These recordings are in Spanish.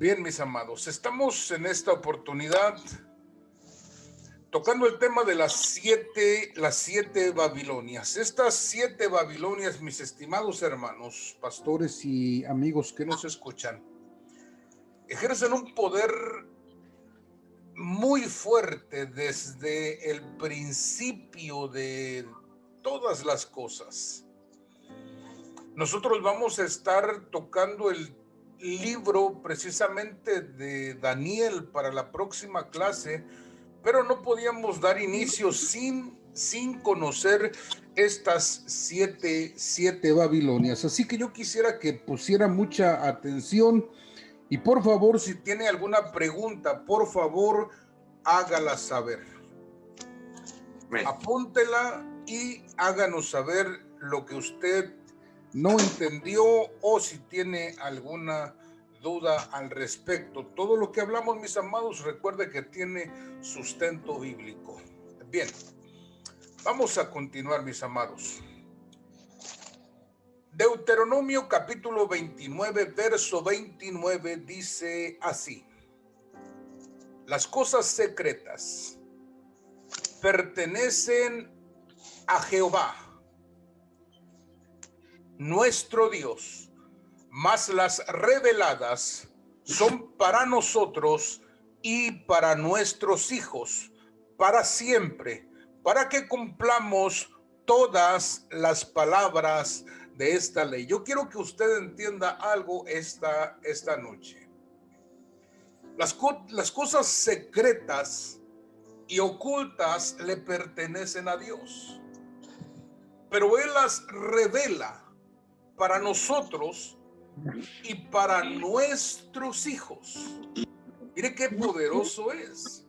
Bien, mis amados, estamos en esta oportunidad tocando el tema de las siete Babilonias. Estas 7 Babilonias, mis estimados hermanos, pastores y amigos que nos escuchan, ejercen un poder muy fuerte desde el principio de todas las cosas. Nosotros vamos a estar tocando el libro precisamente de Daniel para la próxima clase, pero no podíamos dar inicio sin conocer estas siete Babilonias. Así que yo quisiera que pusiera mucha atención y por favor, si tiene alguna pregunta, por favor, hágala saber. Apúntela y háganos saber lo que usted no entendió o si tiene alguna duda al respecto. Todo lo que hablamos, mis amados, recuerde que tiene sustento bíblico. Bien, vamos a continuar, mis amados. Deuteronomio capítulo 29, verso 29 dice así: las cosas secretas pertenecen a Jehová, nuestro Dios, mas las reveladas son para nosotros y para nuestros hijos, para siempre, para que cumplamos todas las palabras de esta ley. Yo quiero que usted entienda algo esta noche. Las cosas secretas y ocultas le pertenecen a Dios, pero Él las revela para nosotros y para nuestros hijos. Mire qué poderoso es.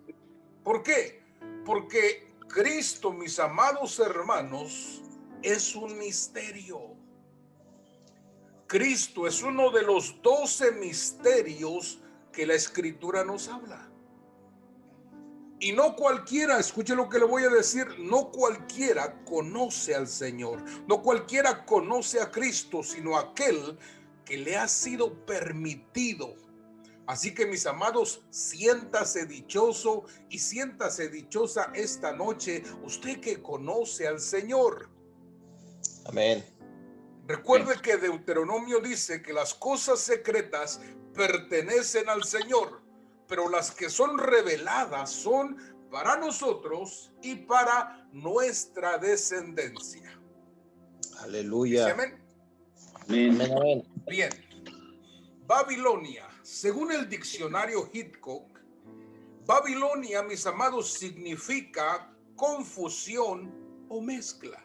¿Por qué? Porque Cristo, mis amados hermanos, es un misterio. Cristo es uno de los 12 misterios que la Escritura nos habla. Y no cualquiera, escuche lo que le voy a decir, no cualquiera conoce al Señor, no cualquiera conoce a Cristo, sino aquel que le ha sido permitido. Así que, mis amados, siéntase dichoso y siéntase dichosa esta noche, usted que conoce al Señor. Amén. Recuerde que Deuteronomio dice que las cosas secretas pertenecen al Señor, pero las que son reveladas son para nosotros y para nuestra descendencia. Aleluya. Amén. Amén. Amén. Bien. Babilonia, según el diccionario Hitchcock, Babilonia, mis amados, significa confusión o mezcla.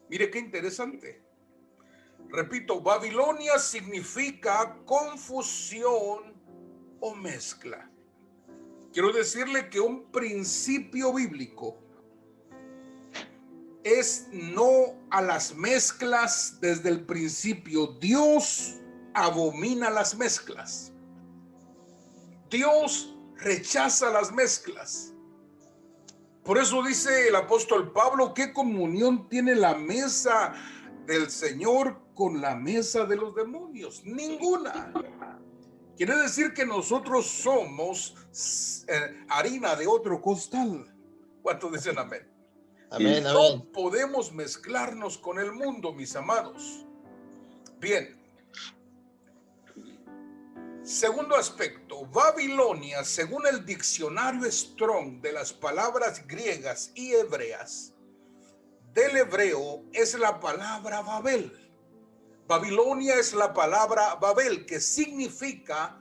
Mire qué interesante. Repito, Babilonia significa confusión o mezcla. Quiero decirle que un principio bíblico es no a las mezclas desde el principio. Dios abomina las mezclas. Dios rechaza las mezclas. Por eso dice el apóstol Pablo, ¿qué comunión tiene la mesa del Señor con la mesa de los demonios? Ninguna. Quiere decir que nosotros somos harina de otro costal. ¿Cuántos dicen amén? Amén, No amén. podemos mezclarnos con el mundo, mis amados. Bien. Segundo aspecto, Babilonia, según el diccionario Strong de las palabras griegas y hebreas, del hebreo es la palabra Babel. Babilonia es la palabra Babel, que significa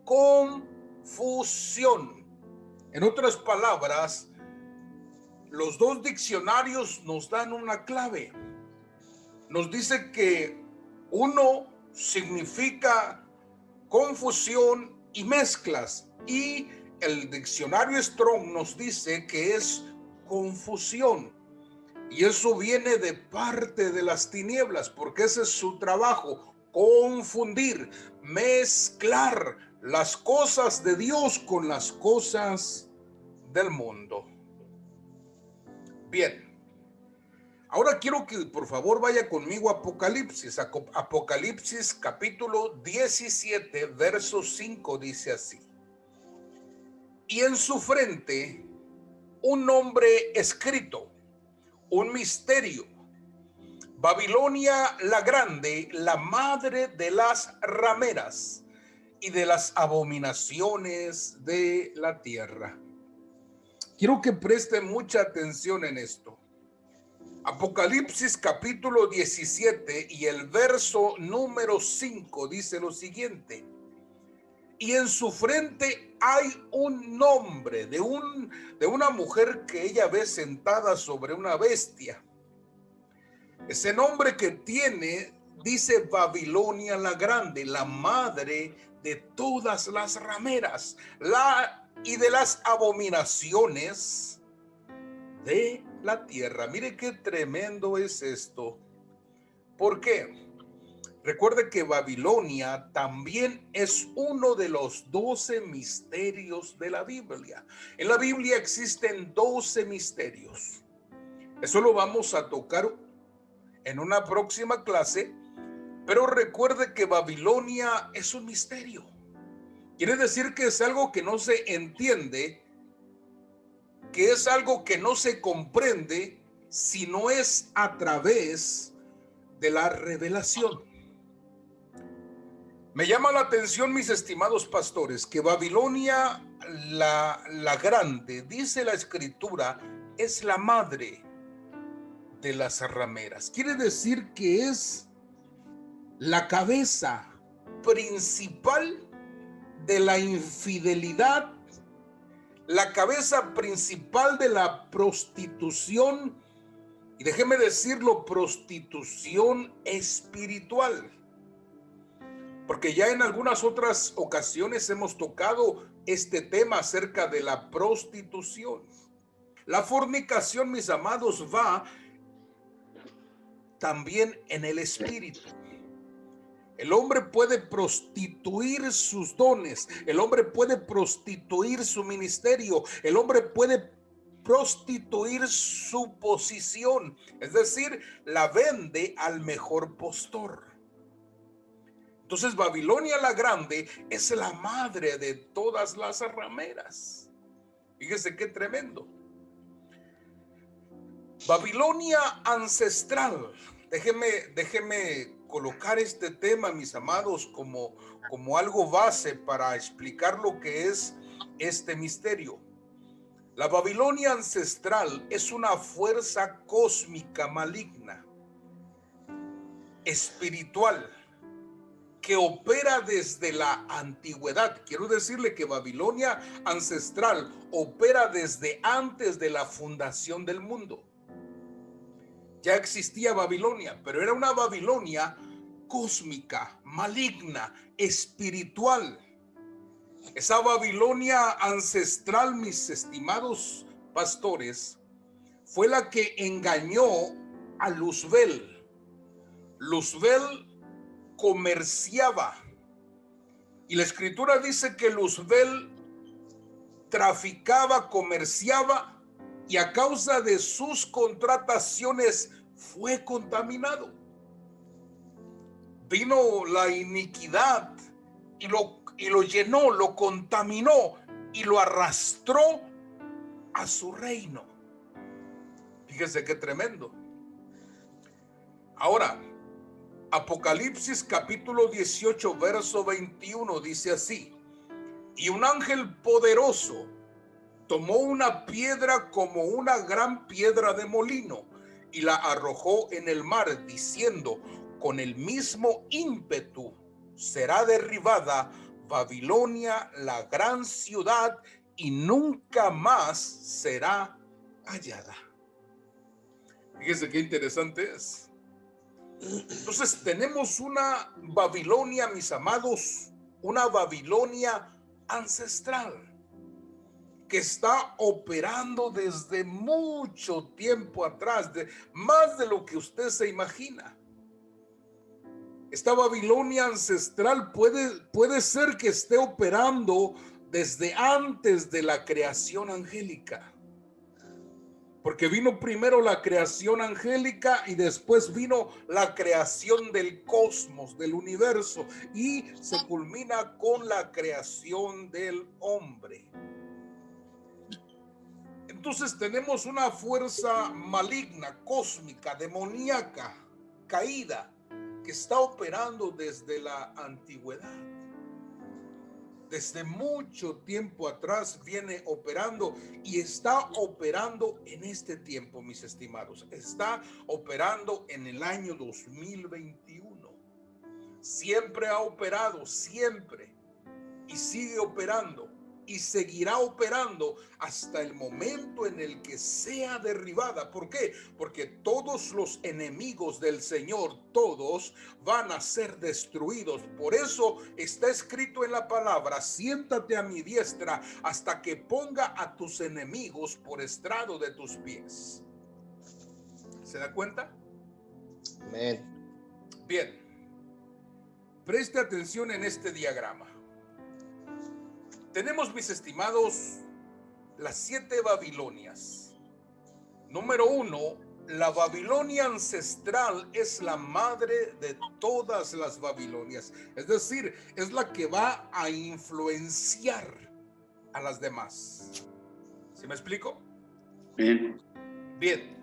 confusión. En otras palabras, los dos diccionarios nos dan una clave. Nos dice que uno significa confusión y mezclas, y el diccionario Strong nos dice que es confusión, y eso viene de parte de las tinieblas, porque ese es su trabajo: confundir, mezclar las cosas de Dios con las cosas del mundo. Bien, Ahora quiero que por favor vaya conmigo a Apocalipsis. Apocalipsis capítulo 17, verso 5 dice así. Y en su frente un nombre escrito, un misterio. Babilonia la grande, la madre de las rameras y de las abominaciones de la tierra. Quiero que preste mucha atención en esto. Apocalipsis capítulo 17 y el verso número 5 dice lo siguiente. Y en su frente hay un nombre de una mujer que ella ve sentada sobre una bestia. Ese nombre que tiene dice Babilonia la grande, la madre de todas las rameras y de las abominaciones de la tierra. Mire qué tremendo es esto. ¿Por qué? Recuerde que Babilonia también es uno de los 12 misterios de la Biblia. En la Biblia existen 12 misterios. Eso lo vamos a tocar en una próxima clase, pero recuerde que Babilonia es un misterio. Quiere decir que es algo que no se entiende, que es algo que no se comprende si no es a través de la revelación. Me llama la atención, mis estimados pastores, que Babilonia la grande, dice la escritura, es la madre de las rameras. Quiere decir que es la cabeza principal de la infidelidad, la cabeza principal de la prostitución, y déjeme decirlo, prostitución espiritual. Porque ya en algunas otras ocasiones hemos tocado este tema acerca de la prostitución. La fornicación, mis amados, va también en el espíritu. El hombre puede prostituir sus dones, el hombre puede prostituir su ministerio, el hombre puede prostituir su posición, es decir, la vende al mejor postor. Entonces Babilonia la grande es la madre de todas las rameras. Fíjese qué tremendo. Babilonia ancestral. Déjeme colocar este tema, mis amados, como algo base para explicar lo que es este misterio. La Babilonia ancestral es una fuerza cósmica maligna, espiritual, que opera desde la antigüedad. Quiero decirle que Babilonia ancestral opera desde antes de la fundación del mundo. Ya existía Babilonia, pero era una Babilonia cósmica, maligna, espiritual. Esa Babilonia ancestral, mis estimados pastores, fue la que engañó a Luzbel. Luzbel comerciaba, y la escritura dice que Luzbel traficaba, comerciaba, y a causa de sus contrataciones fue contaminado. Vino la iniquidad y lo llenó, lo contaminó y lo arrastró a su reino. Fíjese qué tremendo. Ahora, Apocalipsis capítulo 18, verso 21 dice así: y un ángel poderoso tomó una piedra como una gran piedra de molino y la arrojó en el mar, diciendo: con el mismo ímpetu será derribada Babilonia, la gran ciudad, y nunca más será hallada. Fíjese qué interesante es. Entonces tenemos una Babilonia, mis amados, una Babilonia ancestral que está operando desde mucho tiempo atrás, más de lo que usted se imagina. Esta Babilonia ancestral puede ser que esté operando desde antes de la creación angélica. Porque vino primero la creación angélica y después vino la creación del cosmos, del universo, y se culmina con la creación del hombre. Entonces tenemos una fuerza maligna, cósmica, demoníaca, caída, que está operando desde la antigüedad. Desde mucho tiempo atrás viene operando y está operando en este tiempo, mis estimados. Está operando en el año 2021. Siempre ha operado, siempre. Y sigue operando. Y seguirá operando hasta el momento en el que sea derribada. ¿Por qué? Porque todos los enemigos del Señor, todos van a ser destruidos. Por eso está escrito en la palabra: siéntate a mi diestra hasta que ponga a tus enemigos por estrado de tus pies. ¿Se da cuenta? Amén. Bien. Preste atención en este diagrama. Tenemos, mis estimados, las 7 Babilonias. Número 1, la Babilonia ancestral es la madre de todas las Babilonias. Es decir, es la que va a influenciar a las demás. ¿Sí me explico? Bien. Bien.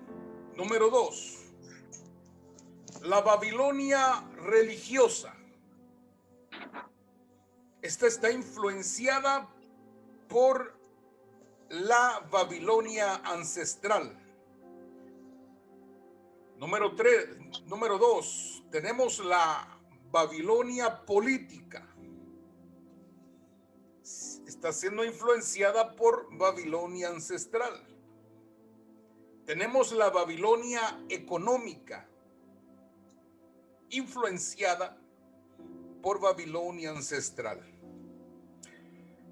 Número 2, la Babilonia religiosa. Esta está influenciada por la Babilonia ancestral. Número 2, tenemos la Babilonia política. Está siendo influenciada por Babilonia ancestral. Tenemos la Babilonia económica, influenciada por Babilonia ancestral.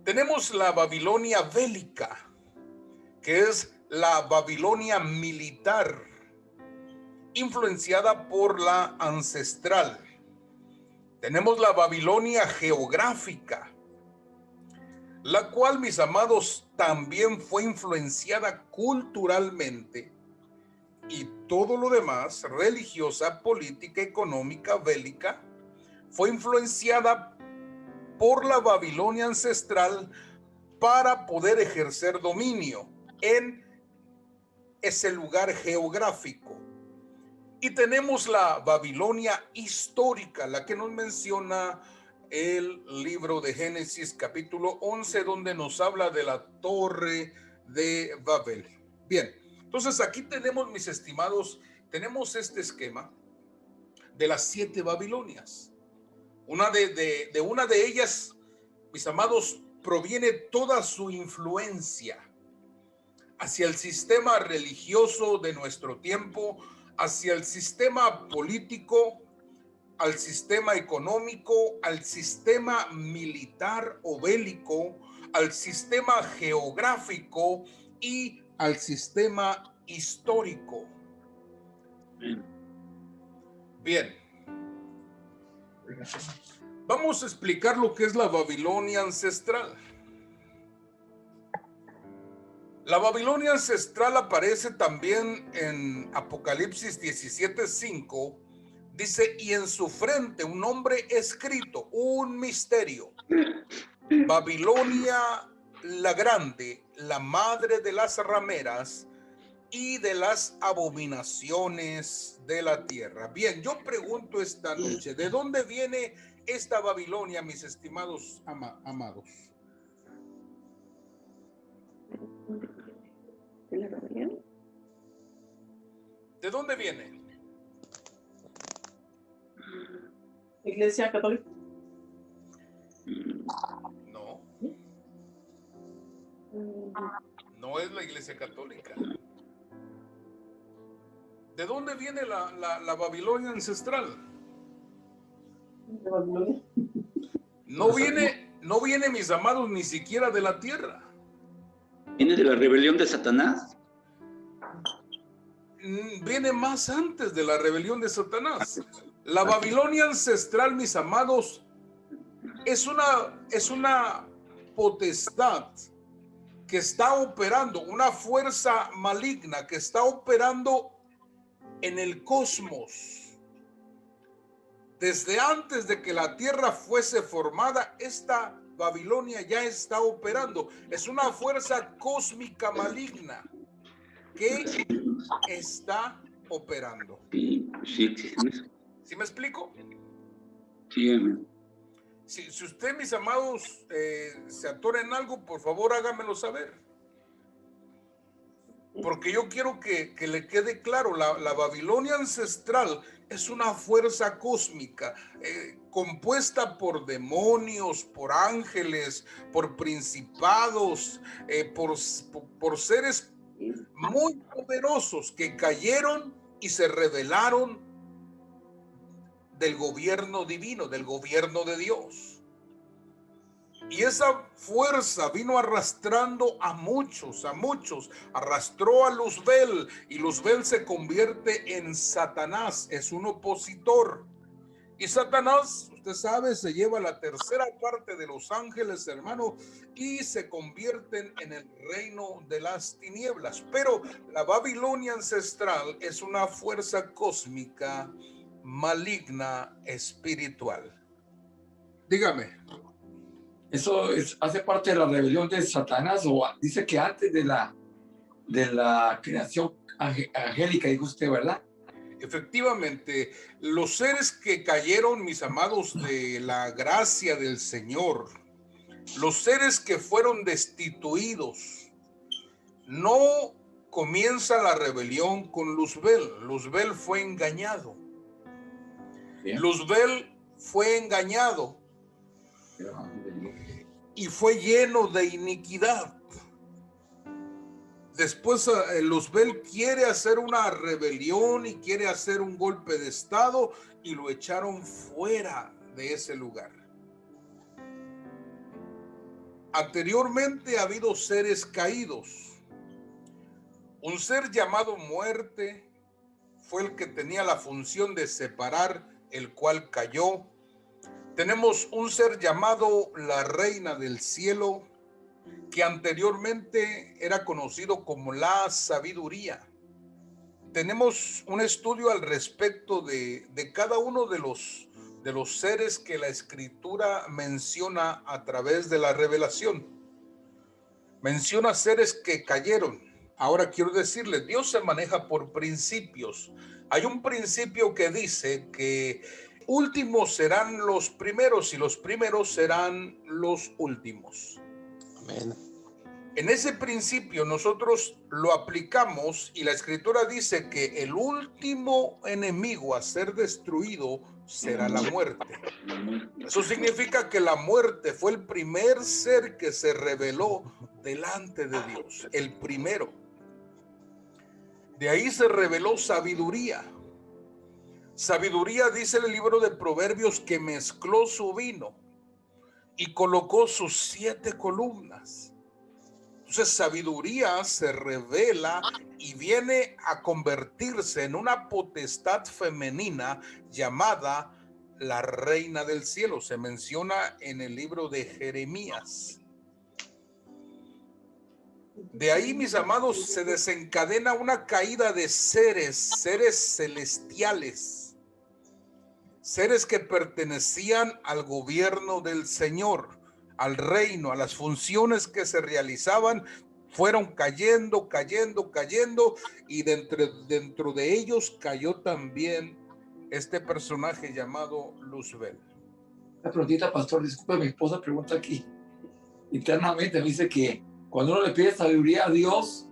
Tenemos la Babilonia bélica, que es la Babilonia militar, influenciada por la ancestral. Tenemos la Babilonia geográfica, la cual, mis amados, también fue influenciada culturalmente, y todo lo demás, religiosa, política, económica, bélica, fue influenciada por la Babilonia ancestral para poder ejercer dominio en ese lugar geográfico. Y tenemos la Babilonia histórica, la que nos menciona el libro de Génesis capítulo 11, donde nos habla de la torre de Babel. Bien, entonces aquí tenemos, mis estimados, tenemos este esquema de las 7 Babilonias. Una de ellas, mis amados, proviene toda su influencia hacia el sistema religioso de nuestro tiempo, hacia el sistema político, al sistema económico, al sistema militar o bélico, al sistema geográfico y al sistema histórico. Bien. Vamos a explicar lo que es la Babilonia ancestral. La Babilonia ancestral aparece también en Apocalipsis 17:5. Dice: y en su frente un nombre escrito, un misterio. Babilonia la grande, la madre de las rameras y de las abominaciones de la tierra. Bien, yo pregunto esta noche, ¿de dónde viene esta Babilonia, mis estimados amados? ¿De la rebelión? ¿De dónde viene? Iglesia Católica. No. No es la Iglesia Católica. ¿De dónde viene la Babilonia ancestral? ¿De Babilonia? No viene, mis amados, ni siquiera de la tierra. ¿Viene de la rebelión de Satanás? Viene más antes de la rebelión de Satanás. La Babilonia ancestral, mis amados, es una potestad que está operando, una fuerza maligna que está operando en el cosmos. Desde antes de que la tierra fuese formada, esta Babilonia ya está operando. Es una fuerza cósmica maligna que está operando. Sí, sí existen eso. ¿Sí me explico? Sí, amén. Si usted, mis amados, se atora en algo, por favor hágamelo saber. Porque yo quiero que le quede claro, la Babilonia ancestral es una fuerza cósmica compuesta por demonios, por ángeles, por principados, por seres muy poderosos que cayeron y se rebelaron del gobierno divino, del gobierno de Dios. Y esa fuerza vino arrastrando a muchos, arrastró a Luzbel, y Luzbel se convierte en Satanás, es un opositor. Y Satanás, usted sabe, se lleva la tercera parte de los ángeles, hermano, y se convierten en el reino de las tinieblas. Pero la Babilonia ancestral es una fuerza cósmica, maligna, espiritual. Dígame. Eso hace parte de la rebelión de Satanás, o dice que antes de la creación angélica, dijo usted, ¿verdad? Efectivamente, los seres que cayeron, mis amados, de la gracia del Señor, los seres que fueron destituidos, no comienza la rebelión con Luzbel. Luzbel fue engañado. Bien. Luzbel fue engañado y fue lleno de iniquidad. Después Luzbel quiere hacer una rebelión y quiere hacer un golpe de estado, y lo echaron fuera de ese lugar. Anteriormente ha habido seres caídos. Un ser llamado muerte fue el que tenía la función de separar, el cual cayó. Tenemos un ser llamado la reina del cielo, que anteriormente era conocido como la sabiduría. Tenemos un estudio al respecto de cada uno de los seres que la escritura menciona a través de la revelación. Menciona seres que cayeron. Ahora quiero decirles, Dios se maneja por principios. Hay un principio que dice que últimos serán los primeros y los primeros serán los últimos. Amén. En ese principio nosotros lo aplicamos, y la escritura dice que el último enemigo a ser destruido será la muerte. Eso significa que la muerte fue el primer ser que se rebeló delante de Dios, el primero. De ahí se reveló sabiduría. Sabiduría, dice el libro de Proverbios, que mezcló su vino y colocó sus 7 columnas. Entonces sabiduría se revela y viene a convertirse en una potestad femenina llamada la reina del cielo. Se menciona en el libro de Jeremías. De ahí, mis amados, se desencadena una caída de seres celestiales, seres que pertenecían al gobierno del Señor, al reino, a las funciones que se realizaban, fueron cayendo, y dentro de ellos cayó también este personaje llamado Luzbel. Una preguntita, pastor, disculpe, mi esposa pregunta aquí internamente, me dice que cuando uno le pide sabiduría a Dios,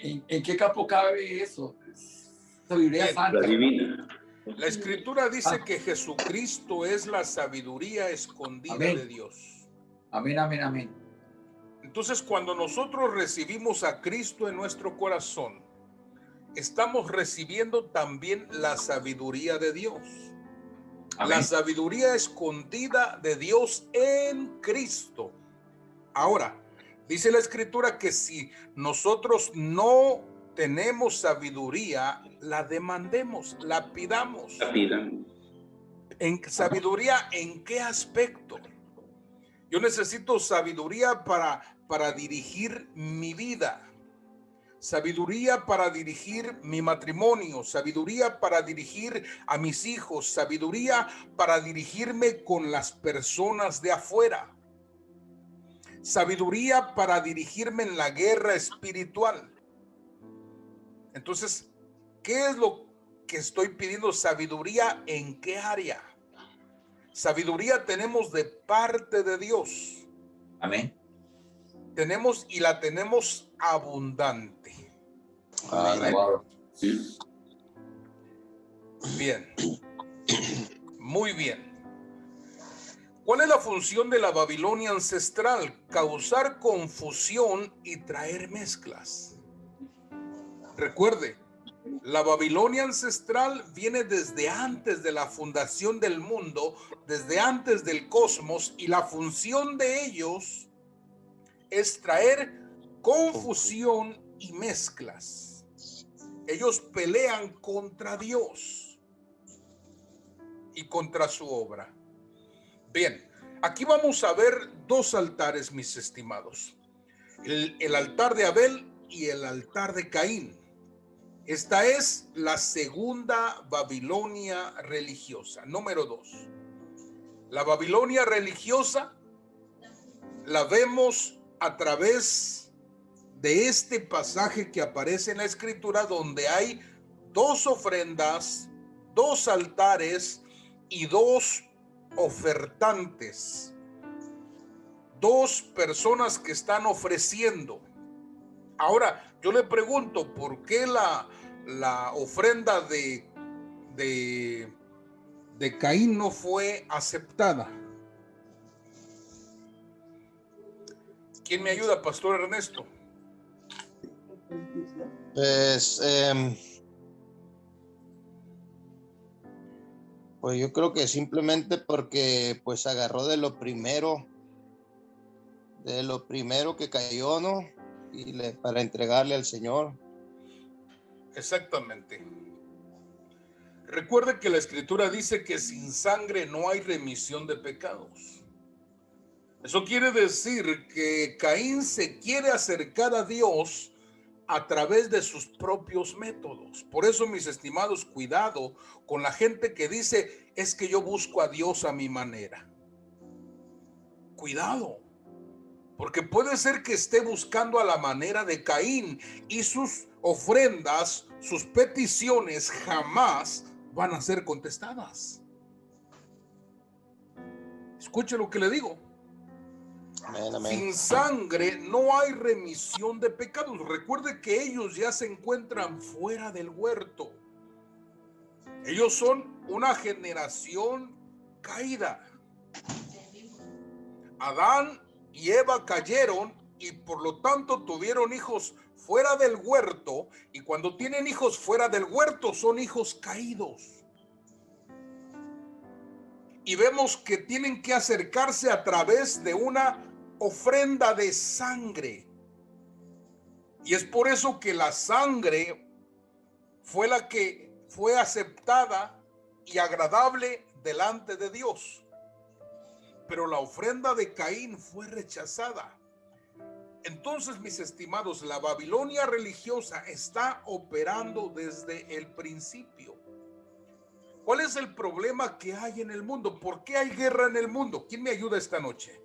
¿en qué campo cabe eso? Sabiduría santa. La divina. La escritura dice que Jesucristo es la sabiduría escondida de Dios. Amén, amén, amén. Entonces, cuando nosotros recibimos a Cristo en nuestro corazón, estamos recibiendo también la sabiduría de Dios. Amén. La sabiduría escondida de Dios en Cristo. Ahora, dice la escritura que si nosotros no tenemos sabiduría, la demandemos, la pidamos. La pidan. ¿En sabiduría en qué aspecto? Yo necesito sabiduría para para dirigir mi vida, sabiduría para dirigir mi matrimonio, sabiduría para dirigir a mis hijos, sabiduría para dirigirme con las personas de afuera, sabiduría para dirigirme en la guerra espiritual. Entonces, ¿qué es lo que estoy pidiendo? Sabiduría, ¿en qué área? Sabiduría tenemos de parte de Dios. Amén. Tenemos y la tenemos abundante. Amén. Sí. Bien. Muy bien. ¿Cuál es la función de la Babilonia ancestral? Causar confusión y traer mezclas. Recuerde, la Babilonia ancestral viene desde antes de la fundación del mundo, desde antes del cosmos, y la función de ellos es traer confusión y mezclas. Ellos pelean contra Dios y contra su obra. Bien, aquí vamos a ver dos altares, mis estimados. El altar de Abel y el altar de Caín. Esta es la segunda Babilonia religiosa. Número 2. La Babilonia religiosa la vemos a través de este pasaje que aparece en la Escritura, donde hay dos ofrendas, dos altares y dos ofertantes, dos personas que están ofreciendo. Ahora, yo le pregunto, ¿por qué la ofrenda de Caín no fue aceptada? ¿Quién me ayuda, Pastor Ernesto? Pues, pues yo creo que simplemente porque pues agarró de lo primero que cayó, ¿no? Y para entregarle al Señor. Exactamente. Recuerde que la Escritura dice que sin sangre no hay remisión de pecados. Eso quiere decir que Caín se quiere acercar a Dios a través de sus propios métodos. Por eso, mis estimados, cuidado con la gente que dice, es que yo busco a Dios a mi manera. Cuidado, porque puede ser que esté buscando a la manera de Caín y sus ofrendas, sus peticiones jamás van a ser contestadas. Escuche lo que le digo. Amén, amén. Sin sangre no hay remisión de pecados. Recuerde que ellos ya se encuentran fuera del huerto. Ellos son una generación caída. Adán y Eva cayeron y por lo tanto tuvieron hijos fuera del huerto, y cuando tienen hijos fuera del huerto son hijos caídos. Y vemos que tienen que acercarse a través de una ofrenda de sangre. Y es por eso que la sangre fue la que fue aceptada y agradable delante de Dios. Pero la ofrenda de Caín fue rechazada. Entonces, mis estimados, la Babilonia religiosa está operando desde el principio. ¿Cuál es el problema que hay en el mundo? ¿Por qué hay guerra en el mundo? ¿Quién me ayuda esta noche?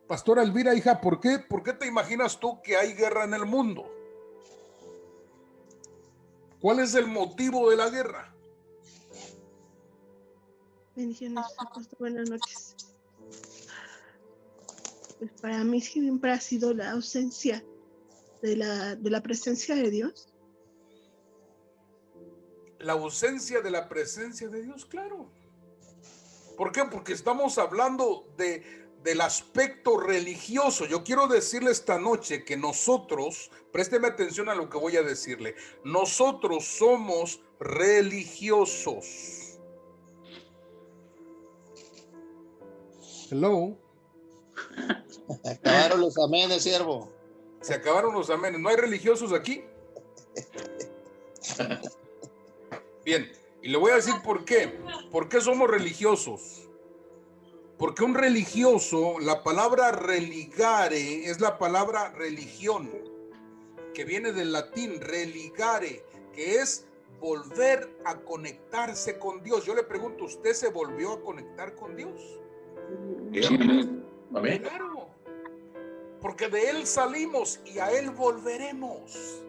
Pastora Elvira, hija, ¿por qué te imaginas tú que hay guerra en el mundo? ¿Cuál es el motivo de la guerra? Bendiciones, pastor, buenas noches. Pues para mí siempre ha sido la ausencia de la presencia de Dios. La ausencia de la presencia de Dios, claro. ¿Por qué? Porque estamos hablando del aspecto religioso. Yo quiero decirle esta noche que nosotros, présteme atención a lo que voy a decirle, nosotros somos religiosos. Hello. Acabaron los amenes, siervo. Se acabaron los amenes. ¿No hay religiosos aquí? Bien, y le voy a decir por qué. ¿Por qué somos religiosos? Porque un religioso, la palabra religare es la palabra religión, que viene del latín religare, que es volver a conectarse con Dios. Yo le pregunto, ¿usted se volvió a conectar con Dios? Sí, amén. Amén. Claro, porque de Él salimos y a Él volveremos.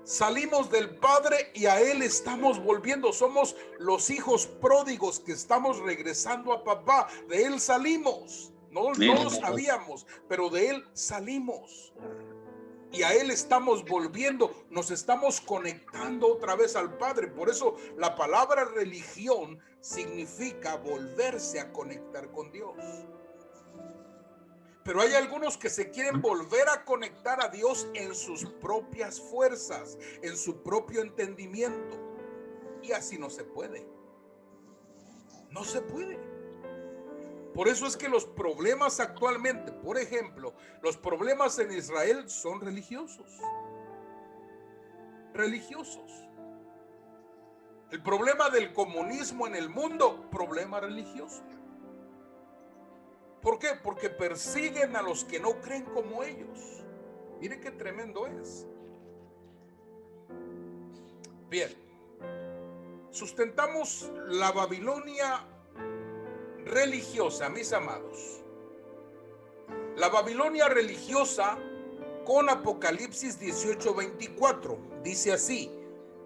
Salimos del Padre y a Él estamos volviendo. Somos los hijos pródigos que estamos regresando a papá. De Él salimos. No lo sabíamos, pero de Él salimos. Y a Él estamos volviendo. Nos estamos conectando otra vez al Padre. Por eso la palabra religión significa volverse a conectar con Dios. Pero hay algunos que se quieren volver a conectar a Dios en sus propias fuerzas, en su propio entendimiento. Y así no se puede. No se puede. Por eso es que los problemas actualmente, por ejemplo, los problemas en Israel son religiosos. Religiosos. El problema del comunismo en el mundo, problema religioso. ¿Por qué? Porque persiguen a los que no creen como ellos. Mire qué tremendo es. Bien. Sustentamos la Babilonia religiosa, mis amados. La Babilonia religiosa con Apocalipsis 18:24. Dice así: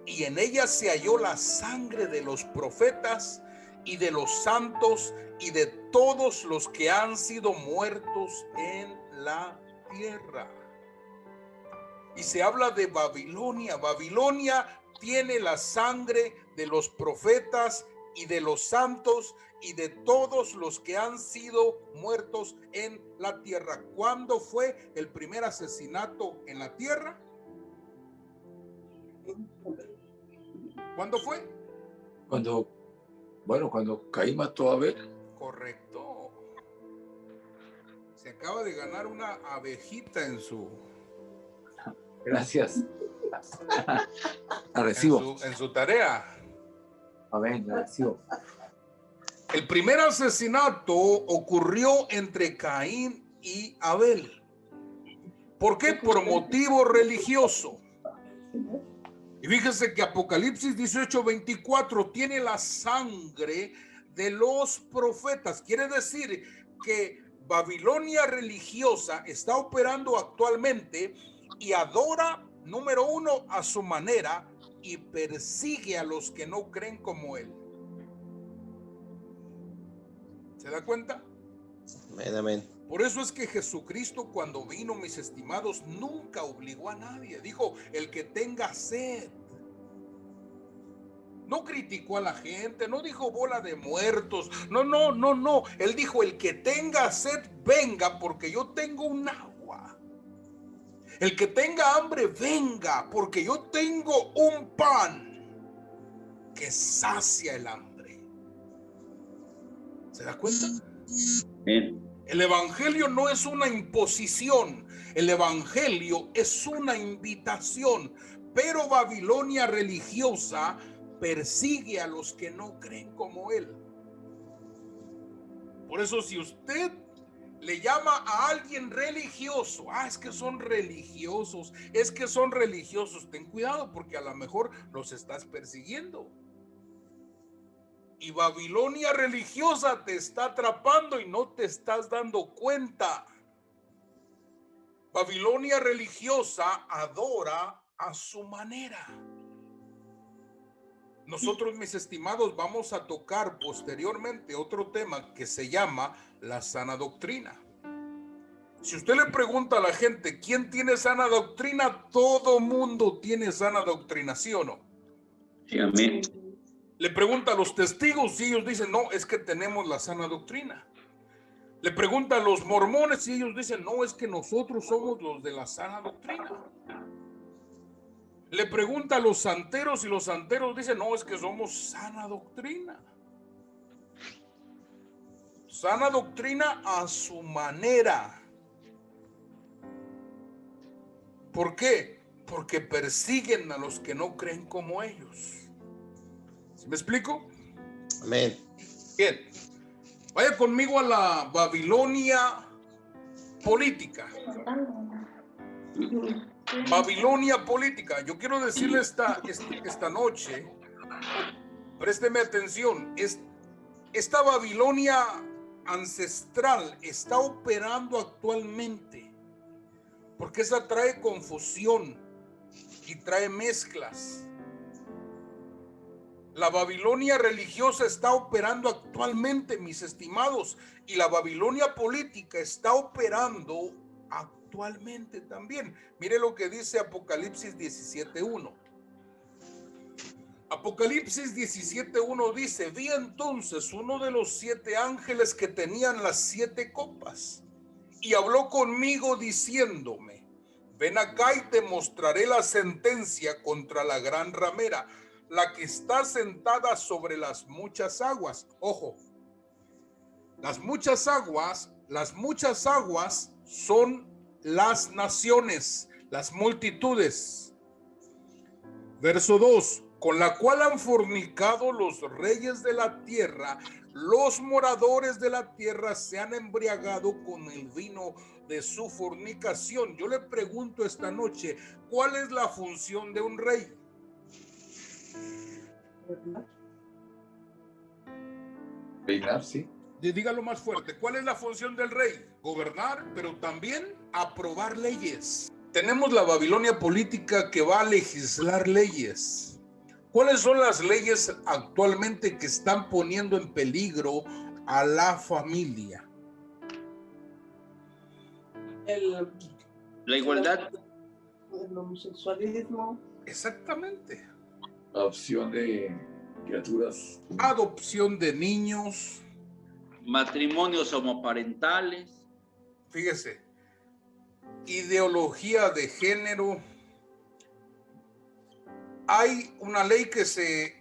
y en ella se halló la sangre de los profetas y de los santos y de todos los que han sido muertos en la tierra. Y se habla de Babilonia. Babilonia tiene la sangre de los profetas y de los santos y de todos los que han sido muertos en la tierra. ¿Cuándo fue el primer asesinato en la tierra? ¿Cuándo fue? Cuando Caín mató a Abel. Correcto. Se acaba de ganar una abejita en su... Gracias. La recibo. En su tarea. Amén, la recibo. El primer asesinato ocurrió entre Caín y Abel. ¿Por qué? Por motivo religioso. Y fíjese que Apocalipsis 18:24 tiene la sangre de los profetas. Quiere decir que Babilonia religiosa está operando actualmente y adora, número uno, a su manera y persigue a los que no creen como él. ¿Se da cuenta? Amén, amén. Por eso es que Jesucristo, cuando vino, mis estimados, nunca obligó a nadie. Dijo, el que tenga sed. No criticó a la gente, no dijo bola de muertos. No. Él dijo, el que tenga sed, venga, porque yo tengo un agua. El que tenga hambre, venga, porque yo tengo un pan que sacia el hambre. ¿Se da cuenta? Amén. El evangelio no es una imposición, el evangelio es una invitación, pero Babilonia religiosa persigue a los que no creen como él. Por eso, si usted le llama a alguien religioso, es que son religiosos, ten cuidado, porque a lo mejor los estás persiguiendo. Y Babilonia religiosa te está atrapando y no te estás dando cuenta. Babilonia religiosa adora a su manera. Nosotros, mis estimados, vamos a tocar posteriormente otro tema que se llama la sana doctrina. Si usted le pregunta a la gente, ¿quién tiene sana doctrina? Todo mundo tiene sana doctrina, ¿sí o no? Sí, amén. Le pregunta a los testigos y ellos dicen, no, es que tenemos la sana doctrina. Le pregunta a los mormones y ellos dicen, no, es que nosotros somos los de la sana doctrina. Le pregunta a los santeros y los santeros dicen, no, es que somos sana doctrina. Sana doctrina a su manera. ¿Por qué? Porque persiguen a los que no creen como ellos. ¿Me explico? Amén. Bien. Vaya conmigo a la Babilonia política. Babilonia política. Yo quiero decirle esta noche, présteme atención, esta Babilonia ancestral está operando actualmente, porque esa trae confusión y trae mezclas. La Babilonia religiosa está operando actualmente, mis estimados, y la Babilonia política está operando actualmente también. Mire lo que dice Apocalipsis 17:1. Apocalipsis 17:1 dice: vi entonces uno de los 7 ángeles que tenían las 7 copas, y habló conmigo diciéndome: ven acá y te mostraré la sentencia contra la gran ramera, la que está sentada sobre las muchas aguas. Ojo, las muchas aguas son las naciones, las multitudes. Verso 2: con la cual han fornicado los reyes de la tierra, los moradores de la tierra se han embriagado con el vino de su fornicación. Yo le pregunto esta noche, ¿cuál es la función de un rey? Reinar, sí. Dígalo más fuerte. ¿Cuál es la función del rey? Gobernar, pero también aprobar leyes. Tenemos la Babilonia política que va a legislar leyes. ¿Cuáles son las leyes actualmente que están poniendo en peligro a la familia? La igualdad. El homosexualismo. Exactamente. Adopción de criaturas. Adopción de niños. Matrimonios homoparentales. Fíjese. Ideología de género. Hay una ley que se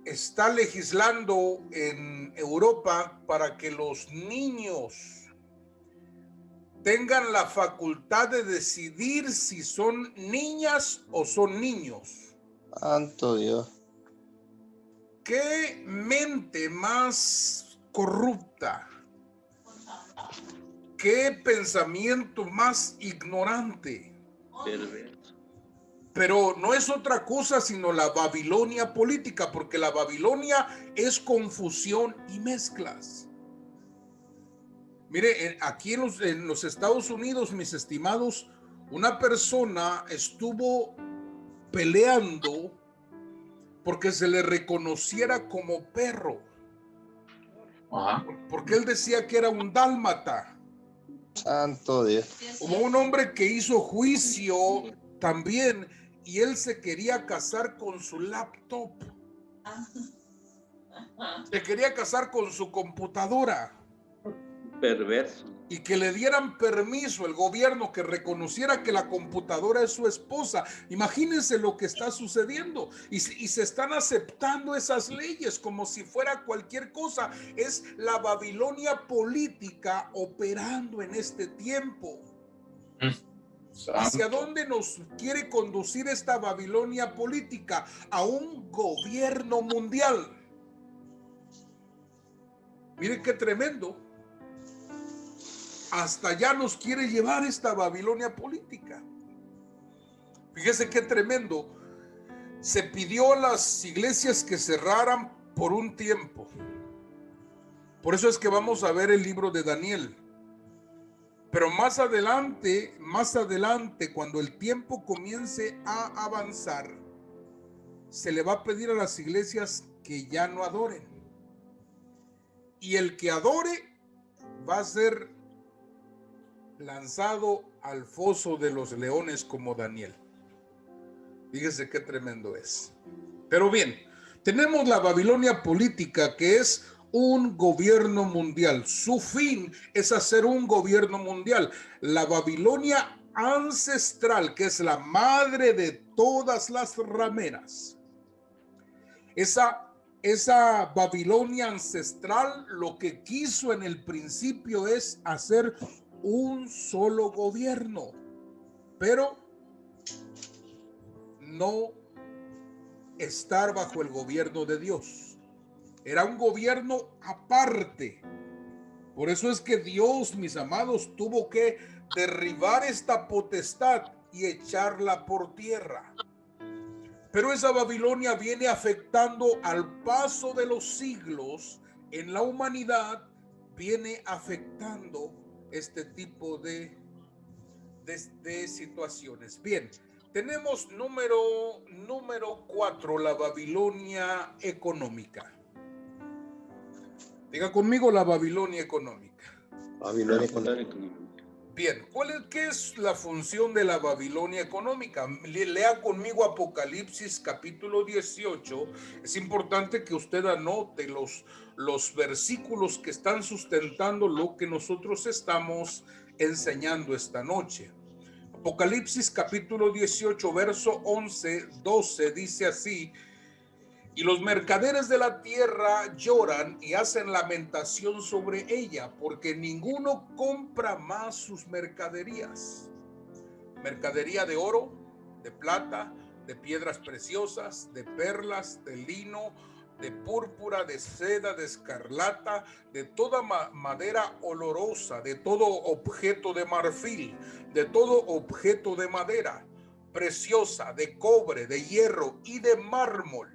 está legislando en Europa para que los niños tengan la facultad de decidir si son niñas o son niños. Santo Dios. ¿Qué mente más corrupta? ¿Qué pensamiento más ignorante? Perverso. Pero no es otra cosa sino la Babilonia política, porque la Babilonia es confusión y mezclas. Mire, aquí en los Estados Unidos, mis estimados, una persona estuvo peleando porque se le reconociera como perro. Ajá. Porque él decía que era un dálmata. Santo Dios. Hubo un hombre que hizo juicio también y él se quería casar con su laptop. Se quería casar con su computadora. Perverso. Y que le dieran permiso el gobierno, que reconociera que la computadora es su esposa. Imagínense lo que está sucediendo. Y se están aceptando esas leyes como si fuera cualquier cosa. Es la Babilonia política operando en este tiempo. ¿Hacia dónde nos quiere conducir esta Babilonia política? A un gobierno mundial. Miren qué tremendo. Hasta allá nos quiere llevar esta Babilonia política. Fíjese qué tremendo. Se pidió a las iglesias que cerraran por un tiempo. Por eso es que vamos a ver el libro de Daniel. Pero más adelante, cuando el tiempo comience a avanzar, se le va a pedir a las iglesias que ya no adoren. Y el que adore va a ser lanzado al foso de los leones como Daniel. Fíjese qué tremendo es. Pero bien, tenemos la Babilonia política, que es un gobierno mundial. Su fin es hacer un gobierno mundial. La Babilonia ancestral, que es la madre de todas las rameras. Esa Babilonia ancestral lo que quiso en el principio es hacer un solo gobierno, pero no estar bajo el gobierno de Dios. Era un gobierno aparte, Por eso es que Dios, mis amados, tuvo que derribar esta potestad y echarla por tierra. Pero esa Babilonia viene afectando al paso de los siglos en la humanidad, viene afectando este tipo de situaciones. Bien, tenemos número 4, la Babilonia económica. Diga conmigo, la Babilonia económica. Babilonia económica. Bien, ¿qué es la función de la Babilonia económica? Lea conmigo Apocalipsis capítulo 18. Es importante que usted anote los versículos que están sustentando lo que nosotros estamos enseñando esta noche. Apocalipsis capítulo 18, verso 11, 12 dice así: y los mercaderes de la tierra lloran y hacen lamentación sobre ella, porque ninguno compra más sus mercaderías. Mercadería de oro, de plata, de piedras preciosas, de perlas, de lino, de púrpura, de seda, de escarlata, de toda madera olorosa, de todo objeto de marfil, de todo objeto de madera preciosa, de cobre, de hierro y de mármol.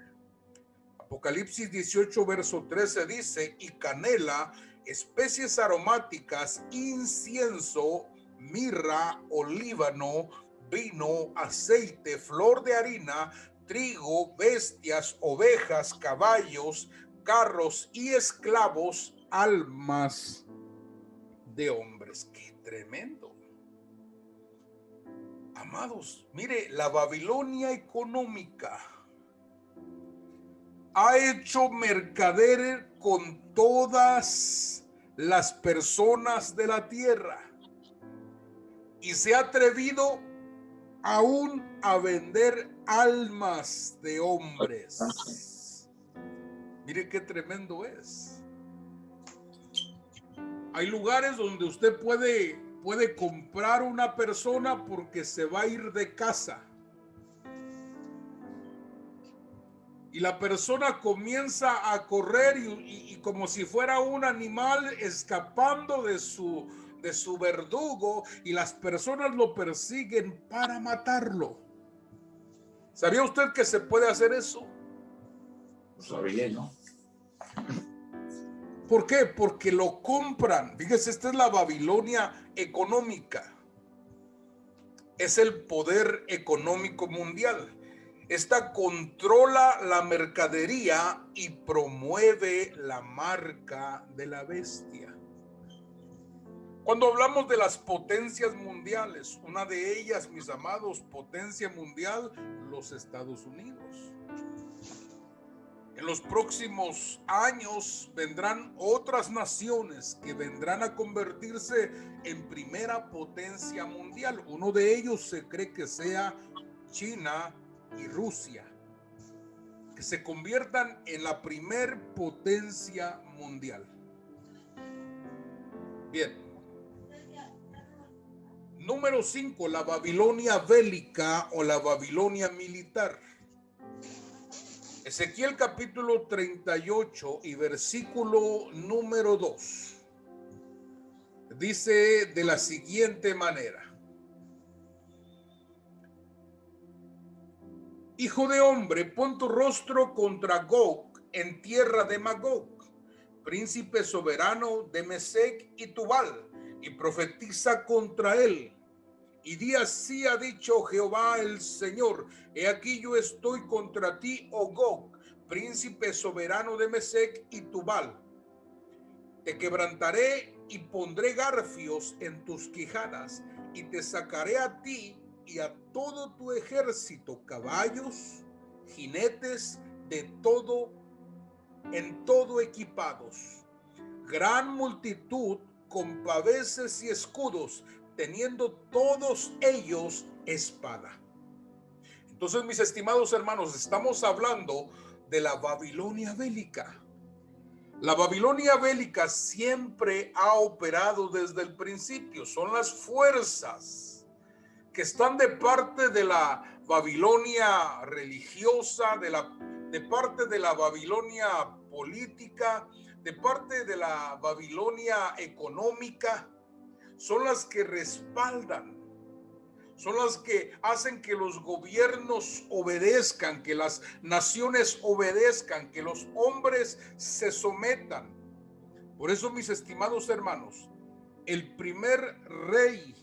Apocalipsis 18, verso 13 dice: y canela, especies aromáticas, incienso, mirra, olíbano, vino, aceite, flor de harina, trigo, bestias, ovejas, caballos, carros y esclavos, almas de hombres. ¡Qué tremendo! Amados, mire, la Babilonia económica ha hecho mercader con todas las personas de la tierra y se ha atrevido aún a vender almas de hombres. Mire qué tremendo es. Hay lugares donde usted puede comprar una persona porque se va a ir de casa. Y la persona comienza a correr y como si fuera un animal escapando de su verdugo, y las personas lo persiguen para matarlo. ¿Sabía usted que se puede hacer eso? No sabía, ¿no? ¿Por qué? Porque lo compran. Fíjese, esta es la Babilonia económica. Es el poder económico mundial. Esta controla la mercadería y promueve la marca de la bestia. Cuando hablamos de las potencias mundiales, una de ellas, mis amados, potencia mundial, los Estados Unidos. En los próximos años vendrán otras naciones que vendrán a convertirse en primera potencia mundial. Uno de ellos se cree que sea China y Rusia, que se conviertan en la primer potencia mundial. Bien. Número 5, la Babilonia bélica o la Babilonia militar. Ezequiel capítulo 38 y versículo número 2. Dice de la siguiente manera: hijo de hombre, pon tu rostro contra Gog en tierra de Magog, príncipe soberano de Mesec y Tubal, y profetiza contra él. Y di: así ha dicho Jehová el Señor: he aquí yo estoy contra ti, oh Gog, príncipe soberano de Mesec y Tubal. Te quebrantaré y pondré garfios en tus quijadas, y te sacaré a ti y a todo tu ejército, caballos, jinetes, en todo equipados, gran multitud con paveses y escudos, teniendo todos ellos espada. Entonces, mis estimados hermanos, estamos hablando de la Babilonia bélica. La Babilonia bélica siempre ha operado desde el principio. Son las fuerzas que están de parte de la Babilonia religiosa, de parte de la Babilonia política, de parte de la Babilonia económica, son las que respaldan, son las que hacen que los gobiernos obedezcan, que las naciones obedezcan, que los hombres se sometan. Por eso, mis estimados hermanos, el primer rey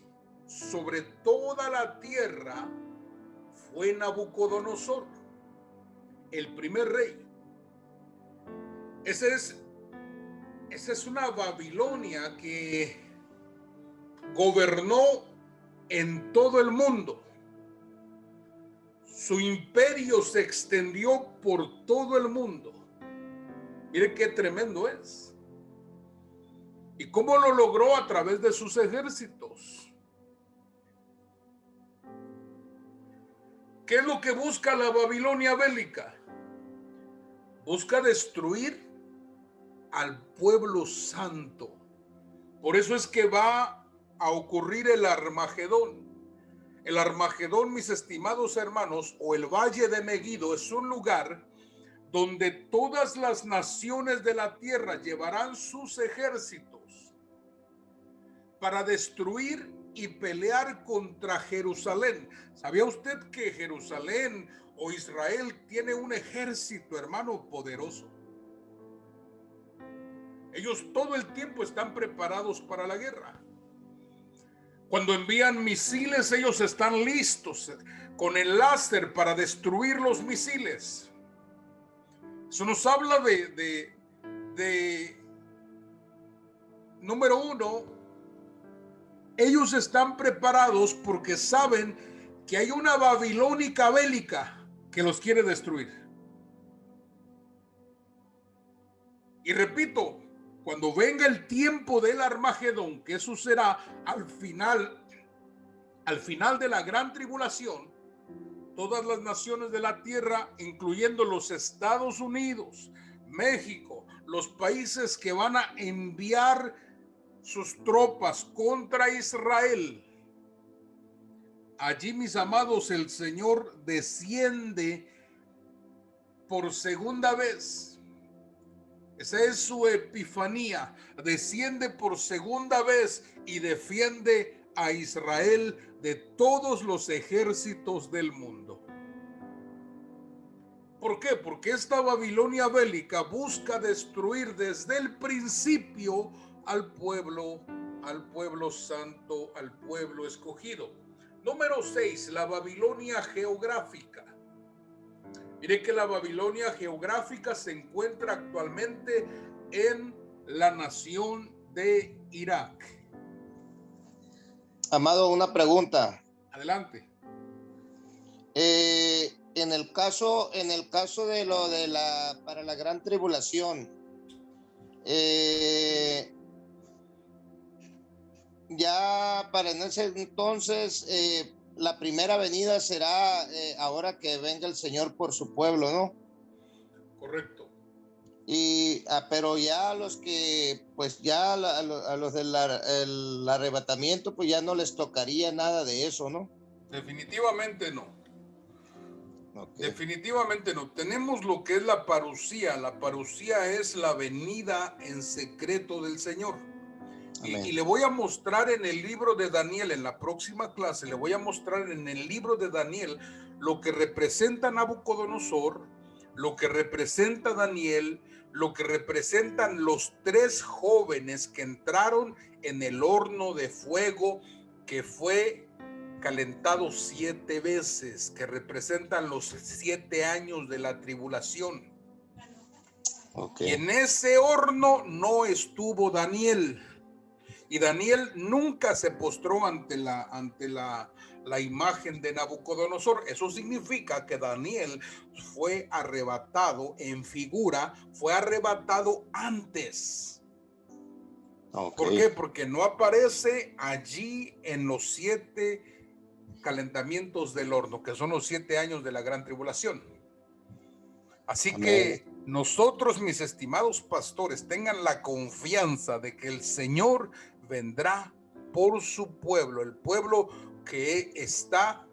sobre toda la tierra fue Nabucodonosor, el primer rey. Esa es una Babilonia que gobernó en todo el mundo. Su imperio se extendió por todo el mundo. Mire qué tremendo es. ¿Y cómo lo logró? A través de sus ejércitos. ¿Qué es lo que busca la Babilonia bélica? Busca destruir al pueblo santo. Por eso es que va a ocurrir el Armagedón. El Armagedón, mis estimados hermanos, o el Valle de Megiddo, es un lugar donde todas las naciones de la tierra llevarán sus ejércitos para destruir y pelear contra Jerusalén. ¿Sabía usted que Jerusalén o Israel tiene un ejército, hermano, poderoso? Ellos todo el tiempo están preparados para la guerra. Cuando envían misiles, ellos están listos con el láser para destruir los misiles. Eso nos habla de número uno, ellos están preparados porque saben que hay una babilónica bélica que los quiere destruir. Y repito, cuando venga el tiempo del Armagedón, que eso será al final de la gran tribulación, todas las naciones de la tierra, incluyendo los Estados Unidos, México, los países que van a enviar sus tropas contra Israel, allí, mis amados, el Señor desciende por segunda vez. Esa es su epifanía. Desciende por segunda vez y defiende a Israel de todos los ejércitos del mundo. ¿Por qué? Porque esta Babilonia bélica busca destruir desde el principio al pueblo santo, al pueblo escogido. Número 6, la Babilonia geográfica. Mire que la Babilonia geográfica se encuentra actualmente en la nación de Irak. Amado, una pregunta. Adelante. En el caso de lo de para la gran tribulación, ya para en ese entonces, la primera venida será ahora que venga el Señor por su pueblo, ¿no? Correcto. Pero ya a los que, pues ya a los del el arrebatamiento, pues ya no les tocaría nada de eso, ¿no? Definitivamente no. Okay. Definitivamente no. Tenemos lo que es la parusía. La parusía es la venida en secreto del Señor. Y le voy a mostrar en el libro de Daniel, en la próxima clase, le voy a mostrar en el libro de Daniel lo que representa Nabucodonosor, lo que representa Daniel, lo que representan los 3 jóvenes que entraron en el horno de fuego que fue calentado 7 veces, que representan los 7 años de la tribulación. Okay. Y en ese horno no estuvo Daniel. Y Daniel nunca se postró ante la imagen de Nabucodonosor. Eso significa que Daniel fue arrebatado en figura, fue arrebatado antes. Okay. ¿Por qué? Porque no aparece allí en los 7 calentamientos del horno, que son los 7 años de la gran tribulación. Así Amén. Que nosotros, mis estimados pastores, tengan la confianza de que el Señor vendrá por su pueblo, el pueblo que está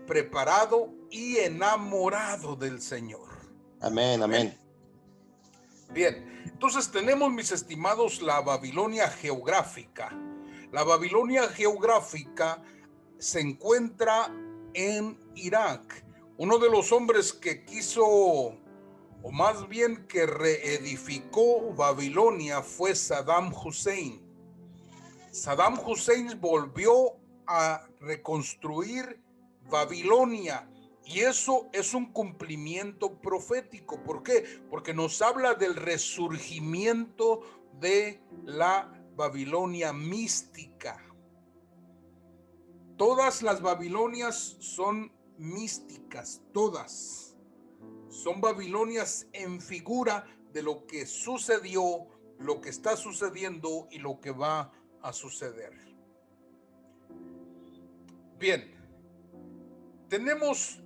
preparado y enamorado del Señor. Amén, amén. Bien, entonces tenemos, mis estimados, la Babilonia geográfica. La Babilonia geográfica se encuentra en Irak. Uno de los hombres que quiso, o más bien que reedificó Babilonia, fue Saddam Hussein. Saddam Hussein volvió a reconstruir Babilonia, y eso es un cumplimiento profético. ¿Por qué? Porque nos habla del resurgimiento de la Babilonia mística. Todas las Babilonias son místicas, todas. Son Babilonias en figura de lo que sucedió, lo que está sucediendo y lo que va a suceder. Bien, tenemos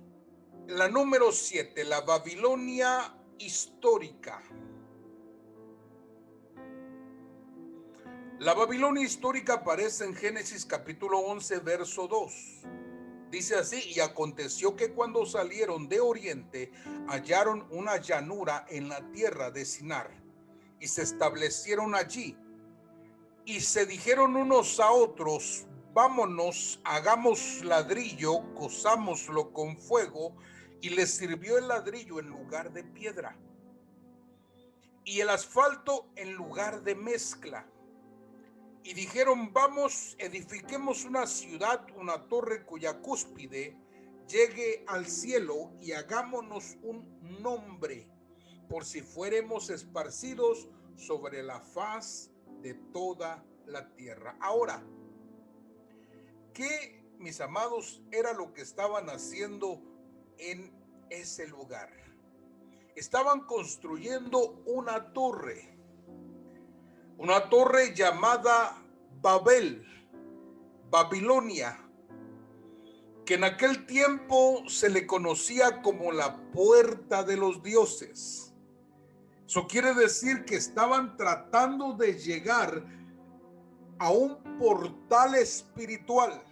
la número 7, la Babilonia histórica. La Babilonia histórica aparece en Génesis capítulo 11, verso 2. Dice así: y aconteció que cuando salieron de oriente, hallaron una llanura en la tierra de Sinar, y se establecieron allí. Y se dijeron unos a otros: vámonos, hagamos ladrillo, cozámoslo con fuego. Y les sirvió el ladrillo en lugar de piedra, y el asfalto en lugar de mezcla. Y dijeron: vamos, edifiquemos una ciudad, una torre cuya cúspide llegue al cielo, y hagámonos un nombre, por si fuéremos esparcidos sobre la faz de toda la tierra. Ahora, ¿qué, mis amados, era lo que estaban haciendo en ese lugar? Estaban construyendo una torre llamada Babel, Babilonia, que en aquel tiempo se le conocía como la puerta de los dioses. Eso quiere decir que estaban tratando de llegar a un portal espiritual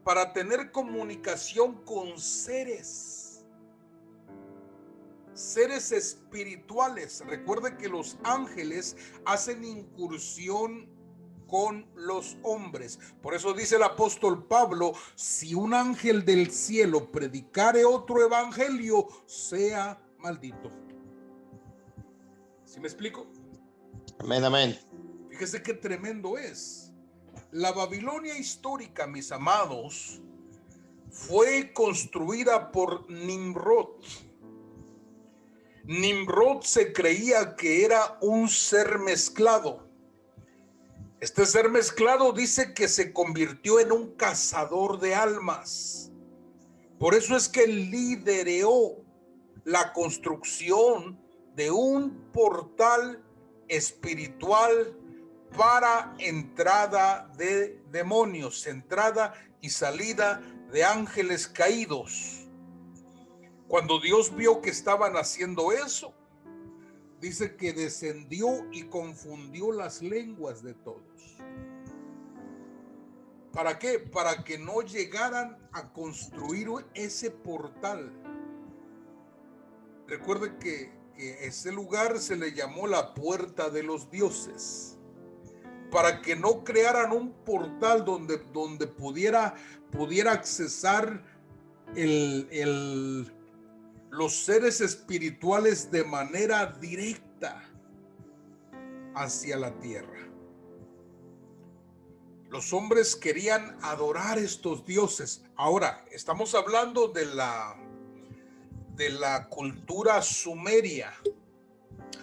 para tener comunicación con seres espirituales. Recuerde que los ángeles hacen incursión con los hombres. Por eso dice el apóstol Pablo: si un ángel del cielo predicare otro evangelio, sea maldito. ¿Sí me explico? Amén, amén. Fíjese qué tremendo es. La Babilonia histórica, mis amados, fue construida por Nimrod. Nimrod se creía que era un ser mezclado. Este ser mezclado dice que se convirtió en un cazador de almas. Por eso es que lideró la construcción de un portal espiritual para entrada de demonios, entrada y salida de ángeles caídos. Cuando Dios vio que estaban haciendo eso, dice que descendió y confundió las lenguas de todos. ¿Para qué? Para que no llegaran a construir ese portal. Recuerde que ese lugar se le llamó la puerta de los dioses, para que no crearan un portal donde pudiera accesar los seres espirituales de manera directa hacia la tierra. Los hombres querían adorar estos dioses. Ahora, estamos hablando de la cultura sumeria.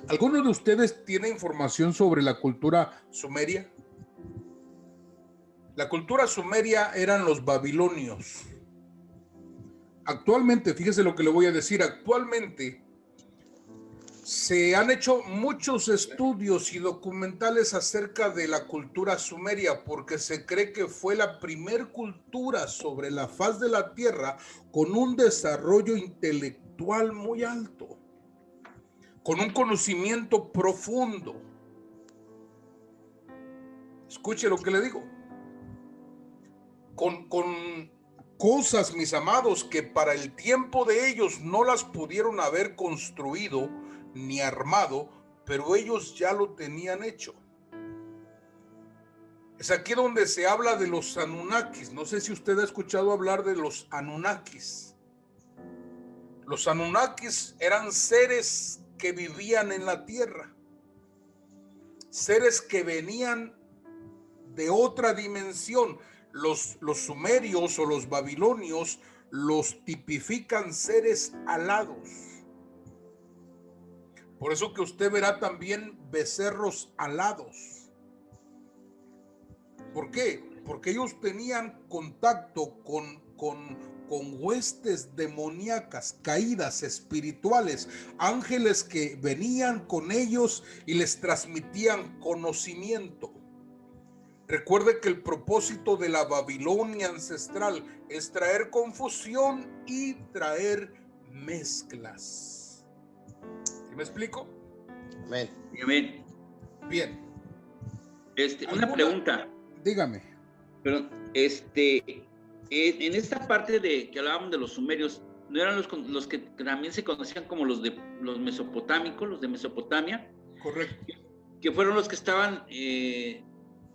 ¿Alguno de ustedes tiene información sobre la cultura sumeria? La cultura sumeria eran los babilonios. Actualmente, fíjese lo que le voy a decir, actualmente se han hecho muchos estudios y documentales acerca de la cultura sumeria, porque se cree que fue la primer cultura sobre la faz de la tierra con un desarrollo intelectual muy alto, con un conocimiento profundo. Escuche lo que le digo. Con cosas, mis amados, que para el tiempo de ellos no las pudieron haber construido ni armado, pero ellos ya lo tenían hecho. Es aquí donde se habla de los Anunnakis. No sé si usted ha escuchado hablar de los Anunnakis. Los Anunnakis eran seres que vivían en la tierra, seres que venían de otra dimensión. Los sumerios o los babilonios los tipifican seres alados. Por eso que usted verá también becerros alados. ¿Por qué? Porque ellos tenían contacto con huestes demoníacas, caídas espirituales, ángeles que venían con ellos y les transmitían conocimiento. Recuerde que el propósito de la Babilonia ancestral es traer confusión y traer mezclas. ¿Sí me explico? Amén. Amén. Bien. Una pregunta. Dígame. Pero en esta parte de que hablábamos de los sumerios, ¿no eran los que también se conocían como los mesopotámicos, los de Mesopotamia? Correcto. Que fueron los que estaban,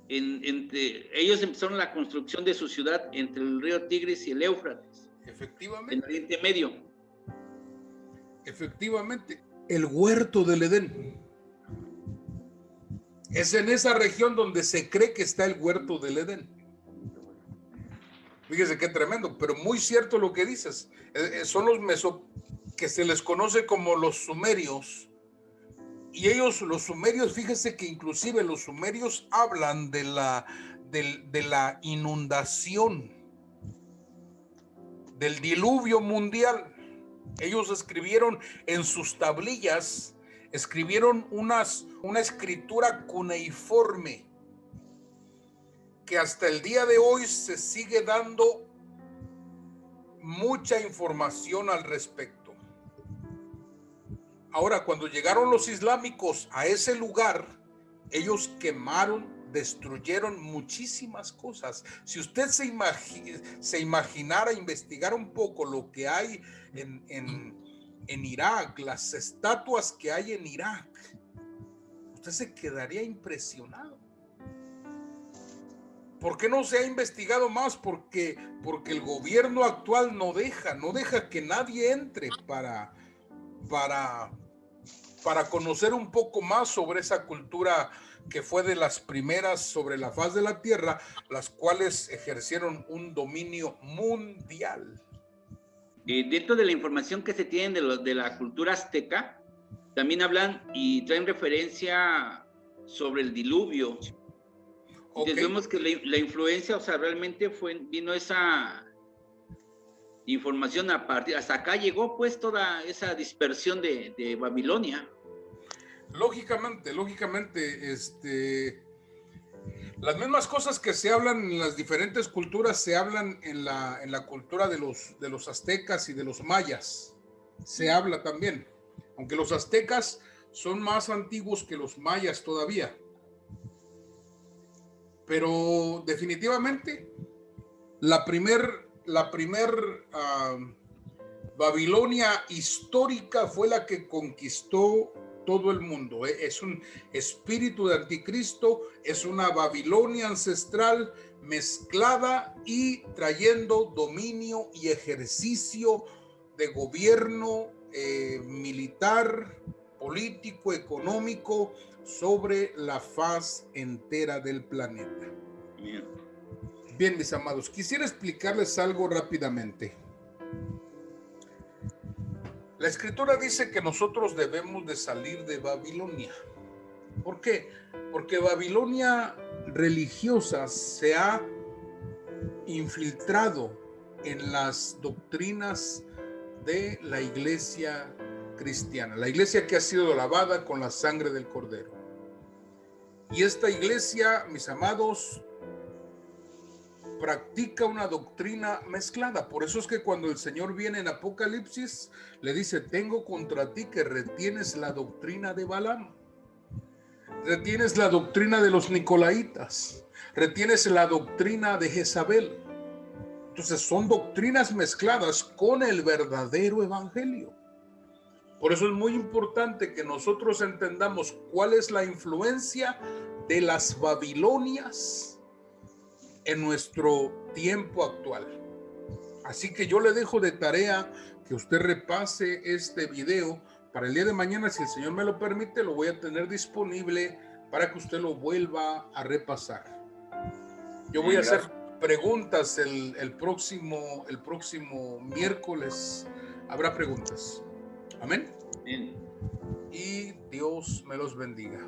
ellos empezaron la construcción de su ciudad entre el río Tigris y el Éufrates. Efectivamente. En Oriente Medio. Efectivamente. El huerto del Edén. Es en esa región donde se cree que está el huerto del Edén. Fíjese qué tremendo, pero muy cierto lo que dices. Son los que se les conoce como los sumerios. Y ellos, los sumerios, fíjese que inclusive los sumerios hablan de la inundación, del diluvio mundial. Ellos escribieron en sus tablillas, escribieron una escritura cuneiforme que hasta el día de hoy se sigue dando mucha información al respecto. Ahora, cuando llegaron los islámicos a ese lugar, ellos quemaron, destruyeron muchísimas cosas. Si usted se imaginara investigar un poco lo que hay en Irak, las estatuas que hay en Irak, usted se quedaría impresionado. ¿Por qué no se ha investigado más? Porque el gobierno actual no deja que nadie entre para conocer un poco más sobre esa cultura que fue de las primeras sobre la faz de la tierra, las cuales ejercieron un dominio mundial. Dentro de la información que se tiene de la cultura azteca, también hablan y traen referencia sobre el diluvio. Okay. Entonces vemos que la influencia, o sea, realmente vino esa información a partir, hasta acá llegó pues toda esa dispersión de Babilonia. Lógicamente, las mismas cosas que se hablan en las diferentes culturas se hablan en la cultura de los aztecas y de los mayas. Se habla también, aunque los aztecas son más antiguos que los mayas todavía. Pero definitivamente la primer Babilonia histórica fue la que conquistó todo el mundo. Es un espíritu de anticristo, es una Babilonia ancestral mezclada y trayendo dominio y ejercicio de gobierno militar, político, económico sobre la faz entera del planeta. Bien, mis amados, quisiera explicarles algo rápidamente. La escritura dice que nosotros debemos de salir de Babilonia. ¿Por qué? Porque Babilonia religiosa se ha infiltrado en las doctrinas de la iglesia cristiana, la iglesia que ha sido lavada con la sangre del Cordero. Y esta iglesia, mis amados, practica una doctrina mezclada. Por eso es que cuando el Señor viene en Apocalipsis, le dice: tengo contra ti que retienes la doctrina de Balaam, retienes la doctrina de los Nicolaitas, retienes la doctrina de Jezabel. Entonces son doctrinas mezcladas con el verdadero evangelio. Por eso es muy importante que nosotros entendamos cuál es la influencia de las Babilonias en nuestro tiempo actual. Así que yo le dejo de tarea que usted repase este video. Para el día de mañana, si el Señor me lo permite, lo voy a tener disponible para que usted lo vuelva a repasar. Yo voy a hacer preguntas el próximo miércoles. Habrá preguntas. Amén. Bien. Y Dios me los bendiga.